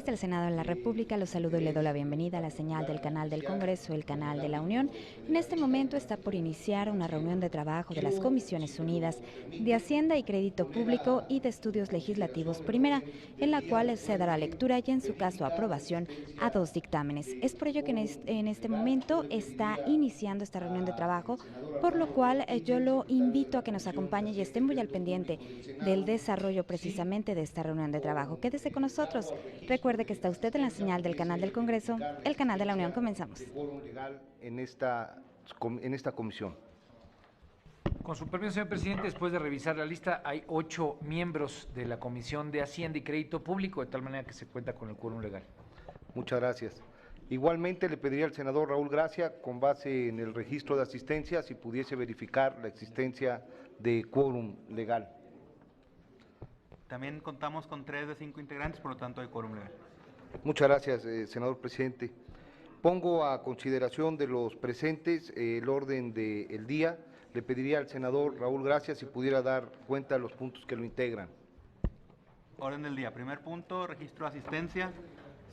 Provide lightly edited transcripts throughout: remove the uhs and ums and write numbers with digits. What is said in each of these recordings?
Desde el Senado de la República los saludo y le doy la bienvenida a la señal del canal del Congreso, el canal de la Unión. En este momento está por iniciar una reunión de trabajo de las Comisiones Unidas de Hacienda y Crédito Público y de Estudios Legislativos Primera, en la cual se dará lectura y en su caso aprobación a 2 dictámenes. Es por ello que en este momento está iniciando esta reunión de trabajo, por lo cual yo lo invito a que nos acompañe y esté muy al pendiente del desarrollo precisamente de esta reunión de trabajo. Quédese con nosotros. Recuerde que está usted en la señal del canal del Congreso, el canal de la Unión. Comenzamos. En esta comisión. Con su permiso, señor presidente, después de revisar la lista, hay 8 miembros de la Comisión de Hacienda y Crédito Público, de tal manera que se cuenta con el quórum legal. Muchas gracias. Igualmente le pediría al senador Raúl Gracia, con base en el registro de asistencia, si pudiese verificar la existencia de quórum legal. También contamos con 3 de 5 integrantes, por lo tanto hay quórum legal. Muchas gracias, senador presidente. Pongo a consideración de los presentes el orden del día. Le pediría al senador Raúl Gracia si pudiera dar cuenta de los puntos que lo integran. Orden del día. Primer punto, registro de asistencia.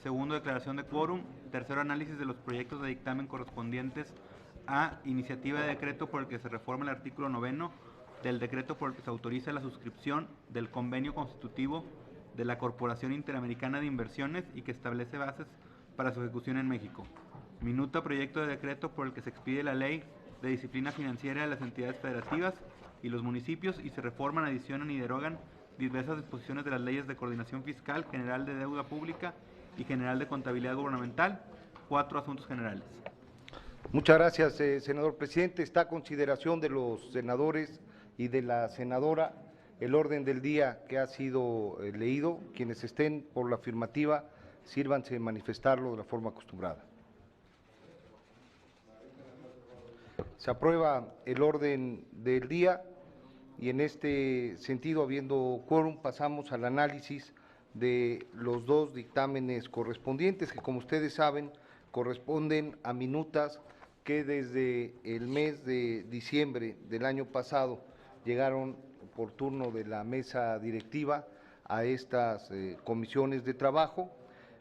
Segundo, declaración de quórum. Tercero, análisis de los proyectos de dictamen correspondientes a iniciativa de decreto por el que se reforma el artículo 9 del decreto por el que se autoriza la suscripción del convenio constitutivo de la Corporación Interamericana de Inversiones y que establece bases para su ejecución en México. Minuta proyecto de decreto por el que se expide la ley de disciplina financiera de las entidades federativas y los municipios y se reforman, adicionan y derogan diversas disposiciones de las leyes de coordinación fiscal, general de deuda pública y general de contabilidad gubernamental. 4 asuntos generales. Muchas gracias, senador presidente. Está a consideración de los senadores y de la senadora el orden del día que ha sido leído. Quienes estén por la afirmativa, sírvanse de manifestarlo de la forma acostumbrada. Se aprueba el orden del día y en este sentido, habiendo quórum, pasamos al análisis de los 2 dictámenes correspondientes que, como ustedes saben, corresponden a minutas que desde el mes de diciembre del año pasado llegaron por turno de la mesa directiva a estas comisiones de trabajo.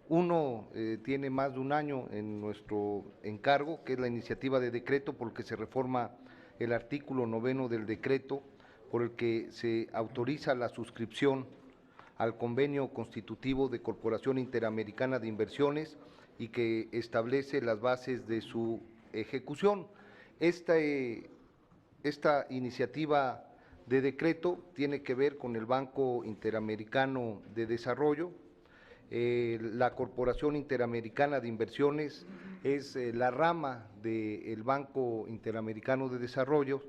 Uno tiene más de un año en nuestro encargo, que es la iniciativa de decreto por el que se reforma el artículo 9 del decreto, por el que se autoriza la suscripción al convenio constitutivo de Corporación Interamericana de Inversiones y que establece las bases de su ejecución. Esta iniciativa de decreto tiene que ver con el Banco Interamericano de Desarrollo. La Corporación Interamericana de Inversiones es la rama del Banco Interamericano de Desarrollo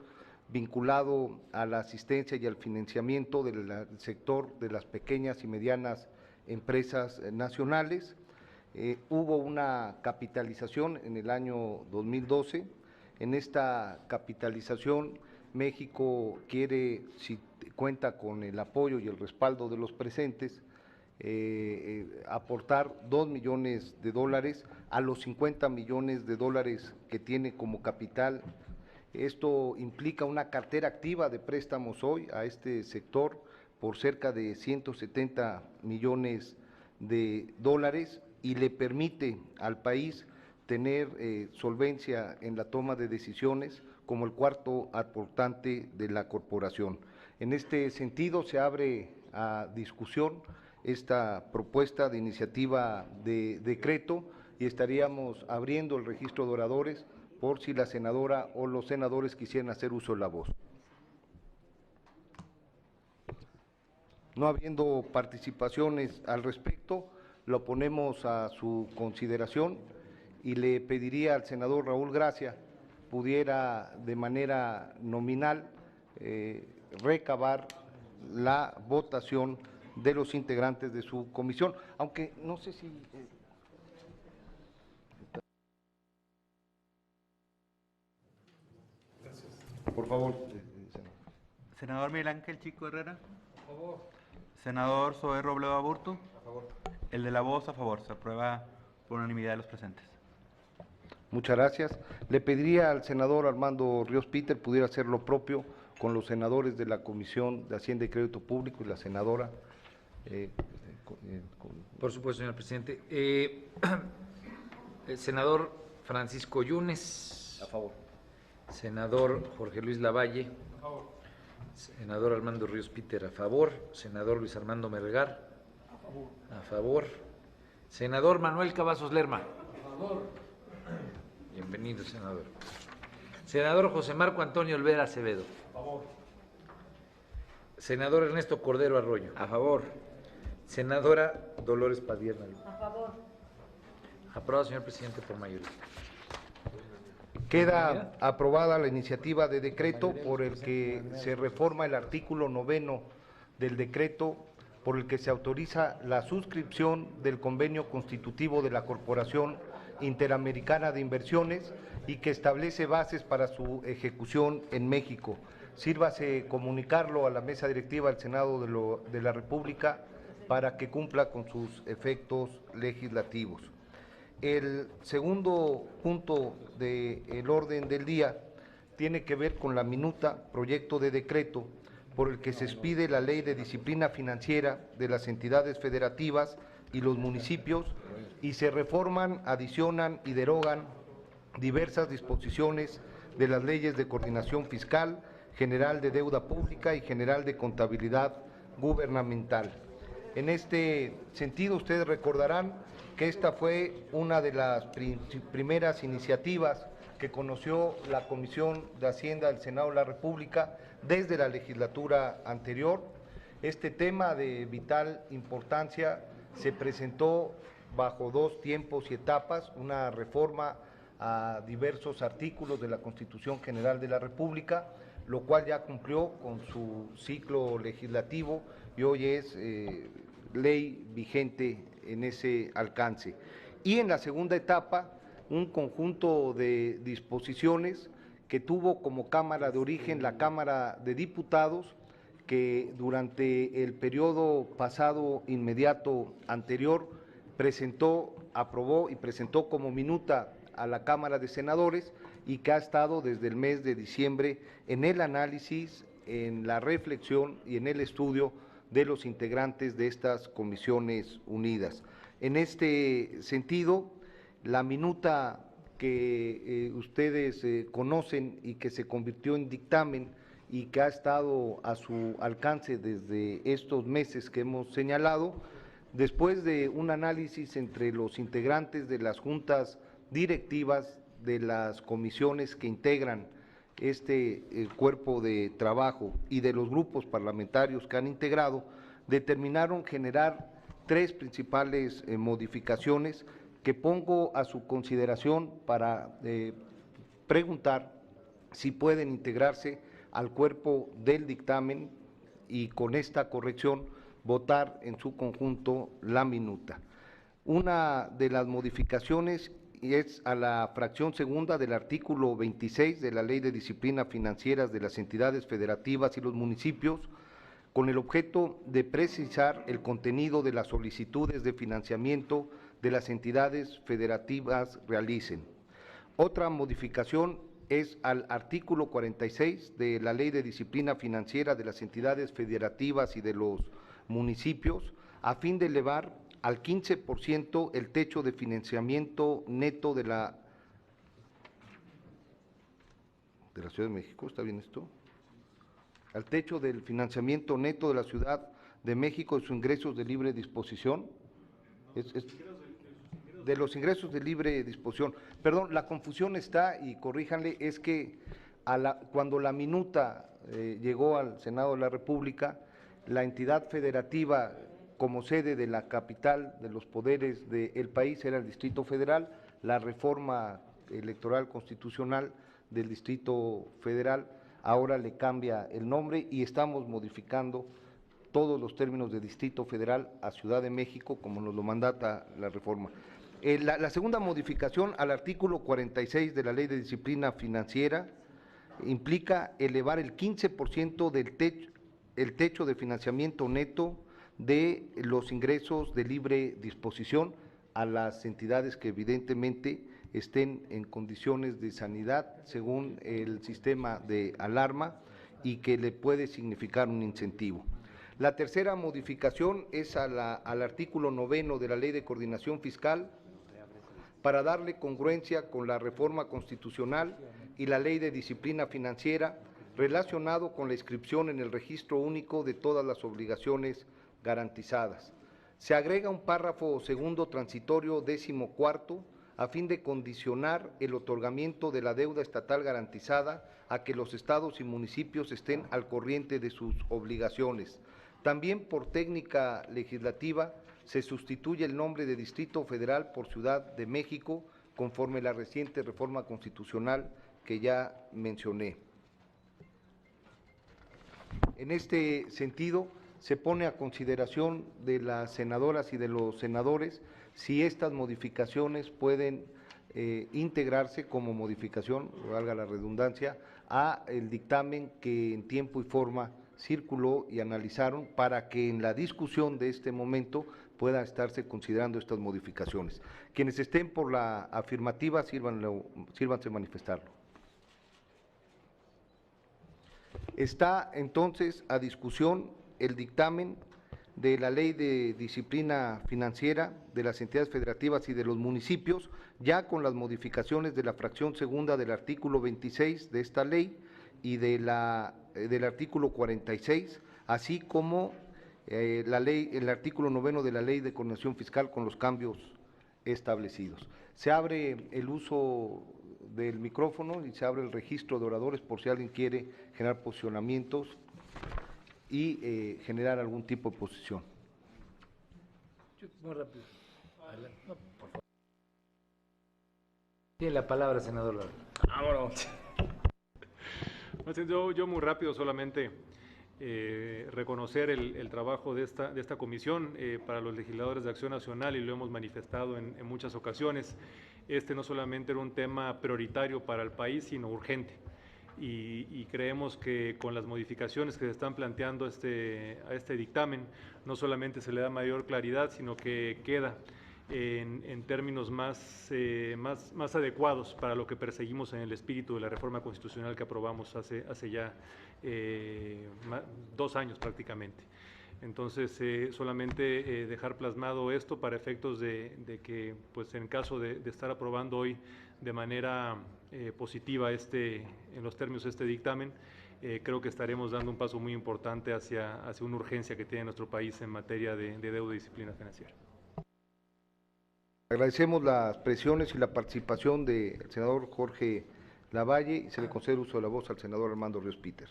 vinculado a la asistencia y al financiamiento del sector de las pequeñas y medianas empresas nacionales. Hubo una capitalización en el año 2012. En esta capitalización México quiere, si cuenta con el apoyo y el respaldo de los presentes, aportar $2 millones a los $50 millones que tiene como capital. Esto implica una cartera activa de préstamos hoy a este sector por cerca de $170 millones y le permite al país tener solvencia en la toma de decisiones como el cuarto aportante de la corporación. En este sentido se abre a discusión esta propuesta de iniciativa de decreto y estaríamos abriendo el registro de oradores por si la senadora o los senadores quisieran hacer uso de la voz. No habiendo participaciones al respecto, lo ponemos a su consideración y le pediría al senador Raúl Gracia pudiera de manera nominal recabar la votación de los integrantes de su comisión, aunque no sé si… Por favor, senador. Senador Miguel Ángel Chico Herrera. A favor. Senador Zoé Robledo Aburto. A favor. El de la voz, a favor. Se aprueba por unanimidad de los presentes. Muchas gracias. Le pediría al senador Armando Ríos Peter pudiera hacer lo propio con los senadores de la Comisión de Hacienda y Crédito Público y la senadora Por supuesto, señor presidente. El senador Francisco Yunes. A favor. Senador Jorge Luis Lavalle. A favor. Senador Armando Ríos Peter, a favor. Senador Luis Armando Melgar. A favor. A favor. Senador Manuel Cavazos Lerma. A favor. Bienvenido, senador. Senador José Marco Antonio Olvera Acevedo. A favor. Senador Ernesto Cordero Arroyo. A favor. Senadora Dolores Padierna. A favor. Aprobado, señor presidente, por mayoría. Queda aprobada la iniciativa de decreto por el que se reforma el artículo 9 del decreto por el que se autoriza la suscripción del convenio constitutivo de la Corporación Interamericana de Inversiones y que establece bases para su ejecución en México. Sírvase comunicarlo a la mesa directiva del Senado de la República para que cumpla con sus efectos legislativos. El segundo punto del orden del día tiene que ver con la minuta, proyecto de decreto, por el que se expide la Ley de Disciplina Financiera de las entidades federativas y los municipios y se reforman, adicionan y derogan diversas disposiciones de las leyes de coordinación fiscal, general de deuda pública y general de contabilidad gubernamental. En este sentido, ustedes recordarán que esta fue una de las primeras iniciativas que conoció la Comisión de Hacienda del Senado de la República desde la legislatura anterior. Este tema de vital importancia se presentó bajo dos tiempos y etapas, una reforma a diversos artículos de la Constitución General de la República, lo cual ya cumplió con su ciclo legislativo y hoy es ley vigente en ese alcance. Y en la segunda etapa, un conjunto de disposiciones que tuvo como cámara de origen la Cámara de Diputados, que durante el periodo pasado inmediato anterior presentó, aprobó y presentó como minuta a la Cámara de Senadores y que ha estado desde el mes de diciembre en el análisis, en la reflexión y en el estudio de los integrantes de estas comisiones unidas. En este sentido, la minuta que ustedes conocen y que se convirtió en dictamen y que ha estado a su alcance desde estos meses que hemos señalado, después de un análisis entre los integrantes de las juntas directivas de las comisiones que integran este cuerpo de trabajo y de los grupos parlamentarios que han integrado, determinaron generar tres principales modificaciones que pongo a su consideración para preguntar si pueden integrarse al cuerpo del dictamen y con esta corrección votar en su conjunto la minuta. Una de las modificaciones es a la fracción segunda del artículo 26 de la Ley de Disciplina Financieras de las entidades federativas y los municipios, con el objeto de precisar el contenido de las solicitudes de financiamiento de las entidades federativas realicen. Otra modificación es al artículo 46 de la Ley de Disciplina Financiera de las entidades federativas y de los municipios, a fin de elevar al 15% el techo de financiamiento neto de la Ciudad de México. ¿Está bien esto? Al techo del financiamiento neto de la Ciudad de México de sus ingresos de libre disposición. De los ingresos de libre disposición. Perdón, la confusión está, y corríjanle, es que cuando la minuta llegó al Senado de la República, la entidad federativa como sede de la capital de los poderes del país era el Distrito Federal. La reforma electoral constitucional del Distrito Federal ahora le cambia el nombre y estamos modificando todos los términos de Distrito Federal a Ciudad de México, como nos lo mandata la reforma. La segunda modificación al artículo 46 de la Ley de Disciplina Financiera implica elevar el 15% del techo de financiamiento neto de los ingresos de libre disposición a las entidades que evidentemente estén en condiciones de sanidad según el sistema de alarma y que le puede significar un incentivo. La tercera modificación es al artículo 9 de la Ley de Coordinación Fiscal, para darle congruencia con la reforma constitucional y la Ley de Disciplina Financiera, relacionado con la inscripción en el registro único de todas las obligaciones garantizadas. Se agrega un párrafo segundo transitorio 14º a fin de condicionar el otorgamiento de la deuda estatal garantizada a que los estados y municipios estén al corriente de sus obligaciones. También por técnica legislativa se sustituye el nombre de Distrito Federal por Ciudad de México, conforme la reciente reforma constitucional que ya mencioné. En este sentido, se pone a consideración de las senadoras y de los senadores si estas modificaciones pueden integrarse como modificación, valga la redundancia, a el dictamen que en tiempo y forma circuló y analizaron, para que en la discusión de este momento puedan estarse considerando estas modificaciones. Quienes estén por la afirmativa, sírvanse manifestarlo. Está entonces a discusión el dictamen de la Ley de Disciplina Financiera de las entidades federativas y de los municipios, ya con las modificaciones de la fracción segunda del artículo 26 de esta ley y del artículo 46, así como el artículo 9 de la Ley de Coordinación Fiscal con los cambios establecidos. Se abre el uso del micrófono y se abre el registro de oradores por si alguien quiere generar posicionamientos y generar algún tipo de posición. Muy rápido. No, por favor. Tiene la palabra, senador Lara. Vámonos. Yo muy rápido, solamente reconocer el trabajo de esta comisión para los legisladores de Acción Nacional, y lo hemos manifestado en muchas ocasiones. Este no solamente era un tema prioritario para el país, sino urgente. Y creemos que con las modificaciones que se están planteando a este dictamen, no solamente se le da mayor claridad, sino que queda en términos más adecuados para lo que perseguimos en el espíritu de la reforma constitucional que aprobamos hace ya 2 años prácticamente. Entonces, solamente dejar plasmado esto para efectos de que, pues, en caso de estar aprobando hoy de manera positiva en los términos de este dictamen, creo que estaremos dando un paso muy importante hacia una urgencia que tiene nuestro país en materia de deuda y disciplina financiera. Agradecemos las presiones y la participación del senador Jorge Lavalle y se le concede el uso de la voz al senador Armando Ríos Peter.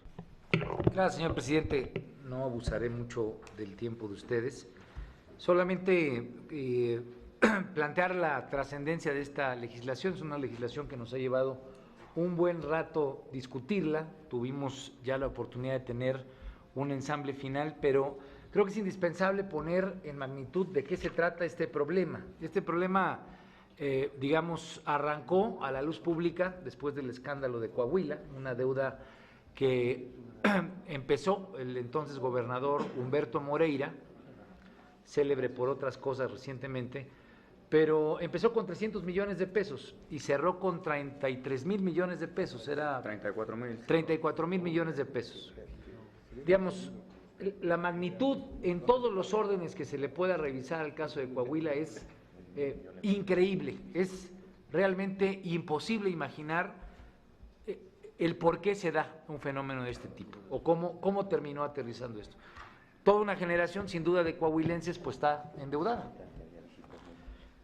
Claro, señor presidente, no abusaré mucho del tiempo de ustedes. Solamente plantear la trascendencia de esta legislación. Es una legislación que nos ha llevado un buen rato discutirla. Tuvimos ya la oportunidad de tener un ensamble final, pero creo que es indispensable poner en magnitud de qué se trata este problema. Este problema, digamos, arrancó a la luz pública después del escándalo de Coahuila, una deuda que empezó el entonces gobernador Humberto Moreira, célebre por otras cosas recientemente, pero empezó con 300 millones de pesos y cerró con 33,000 millones de pesos, era 34,000 millones de pesos. Digamos, la magnitud en todos los órdenes que se le pueda revisar al caso de Coahuila es increíble, es realmente imposible imaginar el por qué se da un fenómeno de este tipo o cómo terminó aterrizando esto. Toda una generación, sin duda, de coahuilenses pues está endeudada.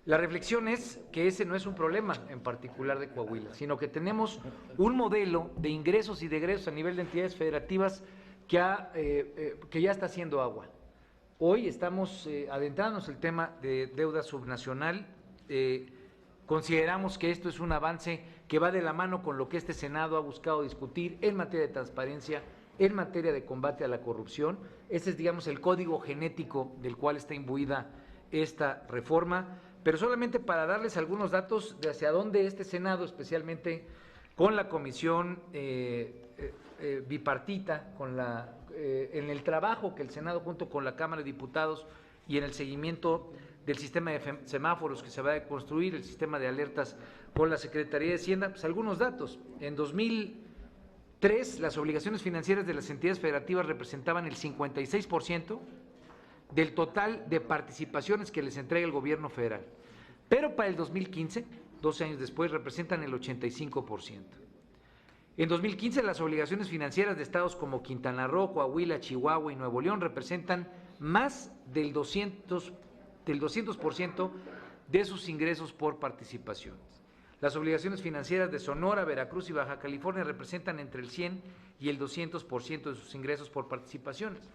La reflexión es que ese no es un problema en particular de Coahuila, sino que tenemos un modelo de ingresos y de egresos a nivel de entidades federativas que ya está haciendo agua. Hoy estamos adentrándonos en el tema de deuda subnacional. Consideramos que esto es un avance que va de la mano con lo que este Senado ha buscado discutir en materia de transparencia, en materia de combate a la corrupción. Ese es, digamos, el código genético del cual está imbuida esta reforma, pero solamente para darles algunos datos de hacia dónde este Senado, especialmente con la comisión bipartita, en el trabajo que el Senado junto con la Cámara de Diputados y en el seguimiento del sistema de semáforos que se va a construir, el sistema de alertas con la Secretaría de Hacienda, pues algunos datos. En 2015 3, las obligaciones financieras de las entidades federativas representaban el 56% del total de participaciones que les entrega el gobierno federal. Pero para el 2015, 12 años después, representan el 85%. En 2015, las obligaciones financieras de estados como Quintana Roo, Coahuila, Chihuahua y Nuevo León representan más del 200% de sus ingresos por participaciones. Las obligaciones financieras de Sonora, Veracruz y Baja California representan entre el 100 y el 200% de sus ingresos por participaciones.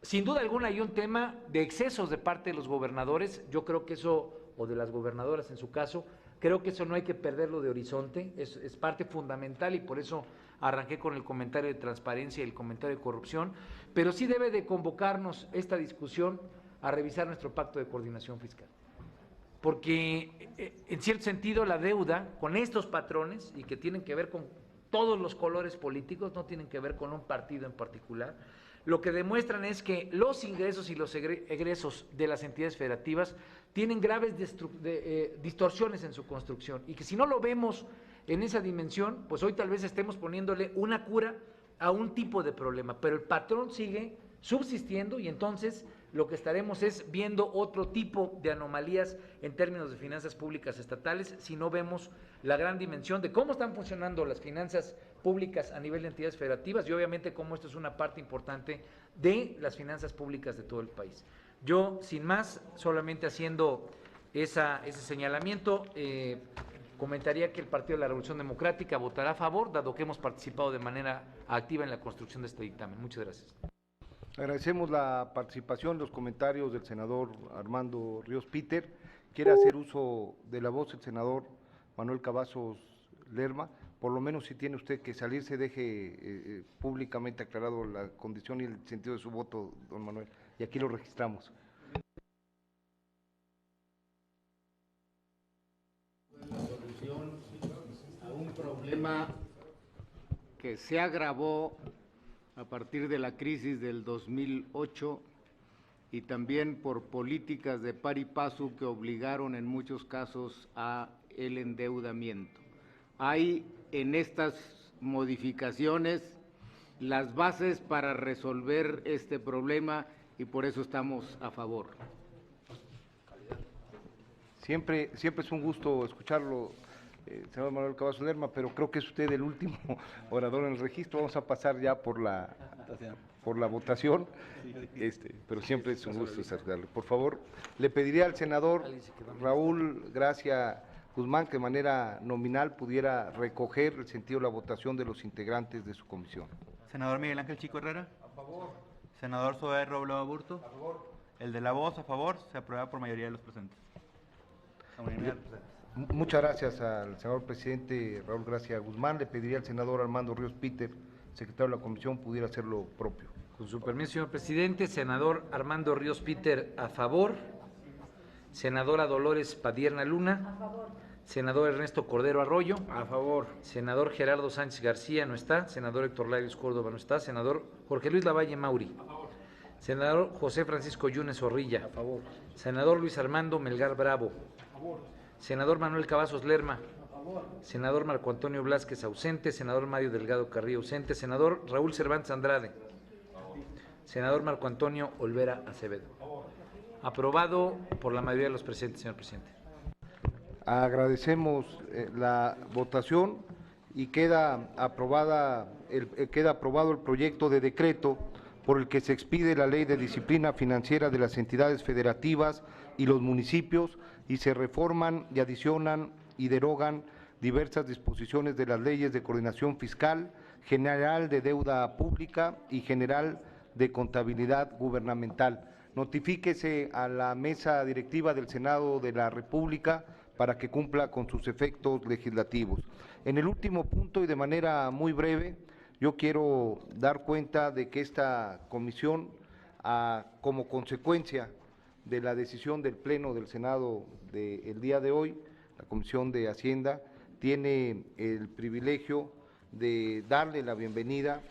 Sin duda alguna hay un tema de excesos de parte de los gobernadores, yo creo que eso, o de las gobernadoras en su caso, creo que eso no hay que perderlo de horizonte, es parte fundamental y por eso arranqué con el comentario de transparencia y el comentario de corrupción, pero sí debe de convocarnos esta discusión a revisar nuestro pacto de coordinación fiscal. Porque en cierto sentido la deuda con estos patrones, y que tienen que ver con todos los colores políticos, no tienen que ver con un partido en particular, lo que demuestran es que los ingresos y los egresos de las entidades federativas tienen graves distorsiones en su construcción y que si no lo vemos en esa dimensión, pues hoy tal vez estemos poniéndole una cura a un tipo de problema, pero el patrón sigue subsistiendo y entonces lo que estaremos es viendo otro tipo de anomalías en términos de finanzas públicas estatales si no vemos la gran dimensión de cómo están funcionando las finanzas públicas a nivel de entidades federativas y obviamente cómo esto es una parte importante de las finanzas públicas de todo el país. Yo, sin más, solamente haciendo ese señalamiento, comentaría que el Partido de la Revolución Democrática votará a favor, dado que hemos participado de manera activa en la construcción de este dictamen. Muchas gracias. Agradecemos la participación, los comentarios del senador Armando Ríos Peter. Quiere hacer uso de la voz el senador Manuel Cavazos Lerma. Por lo menos si tiene usted que salirse, deje públicamente aclarado la condición y el sentido de su voto, don Manuel, y aquí lo registramos. La solución a un problema que se agravó a partir de la crisis del 2008 y también por políticas de par y paso que obligaron en muchos casos a el endeudamiento. Hay en estas modificaciones las bases para resolver este problema y por eso estamos a favor. Siempre es un gusto escucharlo, senador Manuel Cavazos Lerma, pero creo que es usted el último orador en el registro. Vamos a pasar ya por la votación, pero siempre es un gusto saludarle. Por favor, le pediría al senador Raúl Gracia Guzmán que de manera nominal pudiera recoger el sentido de la votación de los integrantes de su comisión. Senador Miguel Ángel Chico Herrera. A favor. Senador Zoé Robledo Aburto. A favor. El de la voz, a favor. Se aprueba por mayoría de los presentes. Muchas gracias al senador presidente Raúl Gracia Guzmán. Le pediría al senador Armando Ríos Peter, secretario de la comisión, pudiera hacer lo propio. Con su permiso, señor presidente, senador Armando Ríos Peter, a favor. Senadora Dolores Padierna Luna. A favor. Senador Ernesto Cordero Arroyo. A favor. Senador Gerardo Sánchez García, no está. Senador Héctor Larios Córdoba, no está. Senador Jorge Luis Lavalle Mauri. A favor. Senador José Francisco Yunes Zorrilla. A favor. Senador Luis Armando Melgar Bravo. A favor. Senador Manuel Cavazos Lerma. A favor. Senador Marco Antonio Blázquez ausente. Senador Mario Delgado Carrillo ausente. Senador Raúl Cervantes Andrade. Senador Marco Antonio Olvera Acevedo. A favor. Aprobado por la mayoría de los presentes, señor presidente. Agradecemos la votación y queda aprobado el proyecto de decreto por el que se expide la Ley de Disciplina Financiera de las entidades federativas y los municipios y se reforman y adicionan y derogan diversas disposiciones de las leyes de coordinación fiscal, general de deuda pública y general de contabilidad gubernamental. Notifíquese a la mesa directiva del Senado de la República para que cumpla con sus efectos legislativos. En el último punto y de manera muy breve, yo quiero dar cuenta de que esta comisión, como consecuencia de la decisión del Pleno del Senado del día de hoy, la Comisión de Hacienda tiene el privilegio de darle la bienvenida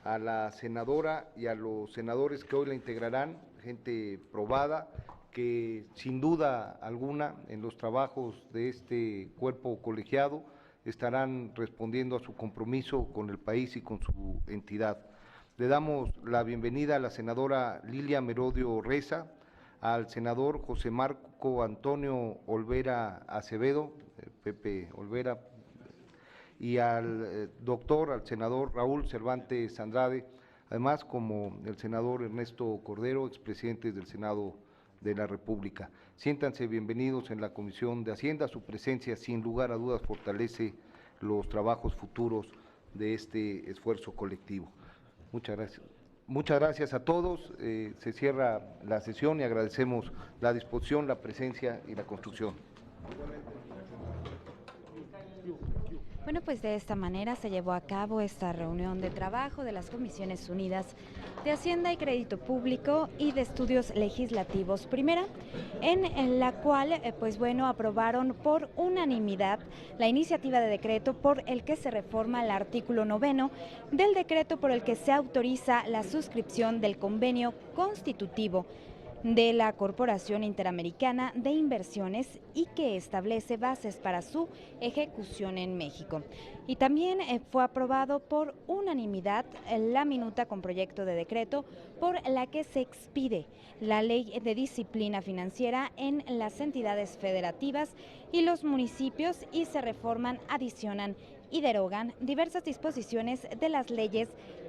a la senadora y a los senadores que hoy la integrarán, gente probada, que sin duda alguna en los trabajos de este cuerpo colegiado estarán respondiendo a su compromiso con el país y con su entidad. Le damos la bienvenida a la senadora Lilia Merodio Reza, al senador José Marco Antonio Olvera Acevedo, Pepe Olvera, y al al senador Raúl Cervantes Andrade, además como el senador Ernesto Cordero, expresidente del Senado de la República. Siéntanse bienvenidos en la Comisión de Hacienda, su presencia sin lugar a dudas fortalece los trabajos futuros de este esfuerzo colectivo. Muchas gracias. Muchas gracias a todos, se cierra la sesión y agradecemos la disposición, la presencia y la construcción. Bueno, pues de esta manera se llevó a cabo esta reunión de trabajo de las Comisiones Unidas de Hacienda y Crédito Público y de Estudios Legislativos Primera, en la cual, pues bueno, aprobaron por unanimidad la iniciativa de decreto por el que se reforma el artículo 9 del decreto por el que se autoriza la suscripción del convenio constitutivo de la Corporación Interamericana de Inversiones y que establece bases para su ejecución en México. Y también fue aprobado por unanimidad la minuta con proyecto de decreto por la que se expide la Ley de Disciplina Financiera en las entidades federativas y los municipios y se reforman, adicionan y derogan diversas disposiciones de las leyes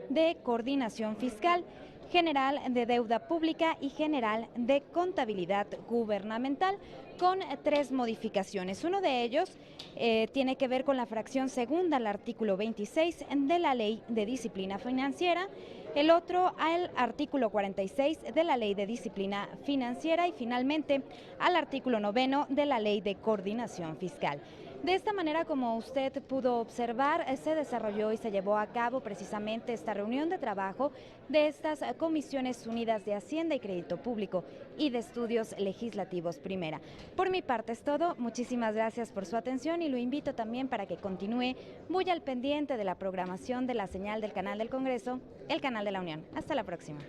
de coordinación fiscal, general de deuda pública y general de contabilidad gubernamental, con 3 modificaciones. Uno de ellos tiene que ver con la fracción segunda al artículo 26 de la Ley de Disciplina Financiera, el otro al artículo 46 de la Ley de Disciplina Financiera y finalmente al artículo 9 de la Ley de Coordinación Fiscal. De esta manera, como usted pudo observar, se desarrolló y se llevó a cabo precisamente esta reunión de trabajo de estas Comisiones Unidas de Hacienda y Crédito Público y de Estudios Legislativos Primera. Por mi parte es todo, muchísimas gracias por su atención y lo invito también para que continúe muy al pendiente de la programación de la señal del canal del Congreso, el canal de la Unión. Hasta la próxima.